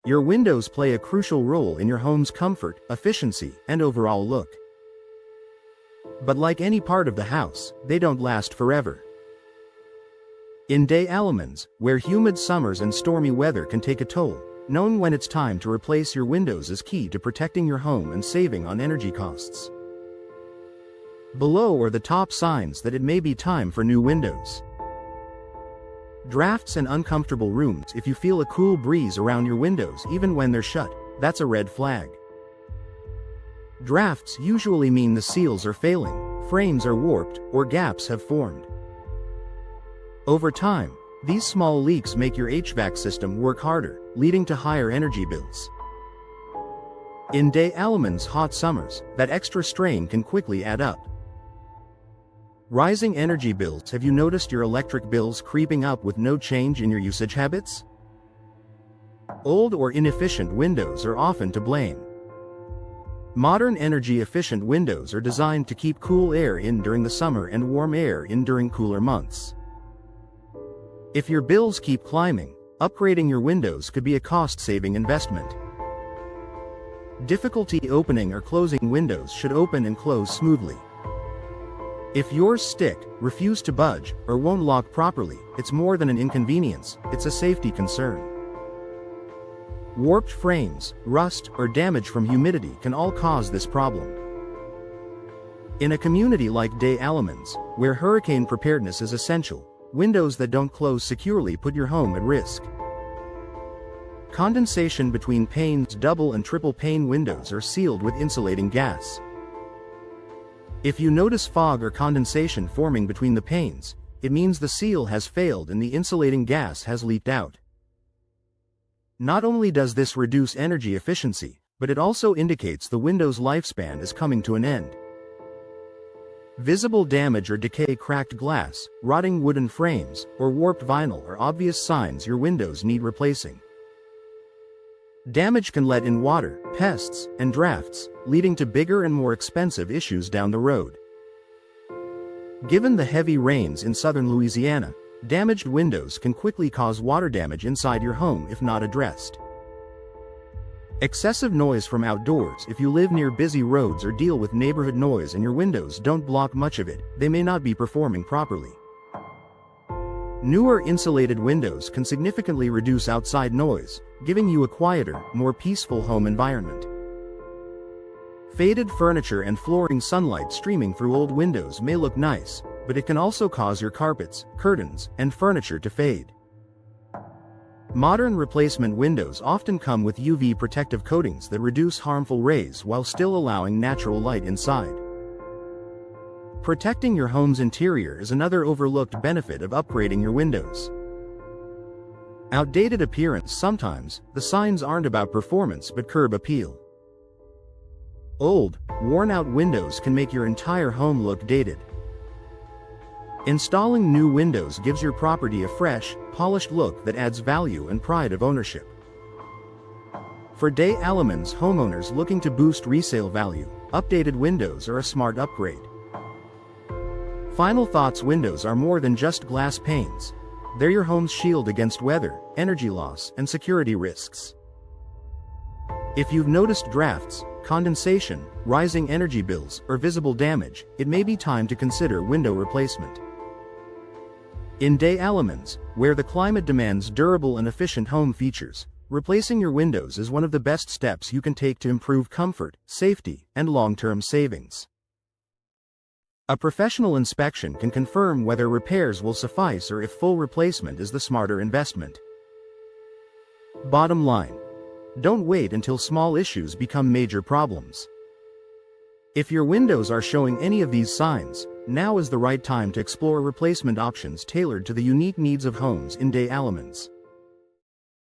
Your windows play a crucial role in your home's comfort, efficiency, and overall look. But like any part of the house, they don't last forever. In Des Allemands, where humid summers and stormy weather can take a toll, knowing when it's time to replace your windows is key to protecting your home and saving on energy costs. Below are the top signs that it may be time for new windows. Drafts and uncomfortable rooms. If you feel a cool breeze around your windows even when they're shut, that's a red flag. Drafts usually mean the seals are failing, frames are warped, or gaps have formed. Over time, these small leaks make your HVAC system work harder, leading to higher energy bills. In Des Allemands' hot summers, that extra strain can quickly add up. Rising energy bills. Have you noticed your electric bills creeping up with no change in your usage habits? Old or inefficient windows are often to blame. Modern energy-efficient windows are designed to keep cool air in during the summer and warm air in during cooler months. If your bills keep climbing, upgrading your windows could be a cost-saving investment. Difficulty opening or closing windows. Should open and close smoothly. If yours stick, refuse to budge, or won't lock properly, it's more than an inconvenience, it's a safety concern. Warped frames, rust, or damage from humidity can all cause this problem. In a community like Des Allemands, where hurricane preparedness is essential, windows that don't close securely put your home at risk. Condensation between panes. Double and triple pane windows are sealed with insulating gas. If you notice fog or condensation forming between the panes, it means the seal has failed and the insulating gas has leaked out. Not only does this reduce energy efficiency, but it also indicates the window's lifespan is coming to an end. Visible damage or decay. Cracked glass, rotting wooden frames, or warped vinyl are obvious signs your windows need replacing. Damage can let in water, pests, and drafts, leading to bigger and more expensive issues down the road. Given the heavy rains in southern Louisiana, damaged windows can quickly cause water damage inside your home if not addressed. Excessive noise from outdoors. If you live near busy roads or deal with neighborhood noise and your windows don't block much of it, they may not be performing properly. Newer insulated windows can significantly reduce outside noise, giving you a quieter, more peaceful home environment. Faded furniture and flooring. Sunlight streaming through old windows may look nice, but it can also cause your carpets, curtains, and furniture to fade. Modern replacement windows often come with UV protective coatings that reduce harmful rays while still allowing natural light inside. Protecting your home's interior is another overlooked benefit of upgrading your windows. Outdated appearance. Sometimes, the signs aren't about performance but curb appeal. Old, worn-out windows can make your entire home look dated. Installing new windows gives your property a fresh, polished look that adds value and pride of ownership. For Des Allemands homeowners looking to boost resale value, updated windows are a smart upgrade. Final thoughts. Windows are more than just glass panes. They're your home's shield against weather, energy loss, and security risks. If you've noticed drafts, condensation, rising energy bills, or visible damage, it may be time to consider window replacement. In Des Allemands, where the climate demands durable and efficient home features, replacing your windows is one of the best steps you can take to improve comfort, safety, and long-term savings. A professional inspection can confirm whether repairs will suffice or if full replacement is the smarter investment. Bottom line: don't wait until small issues become major problems. If your windows are showing any of these signs, now is the right time to explore replacement options tailored to the unique needs of homes in Des Allemands.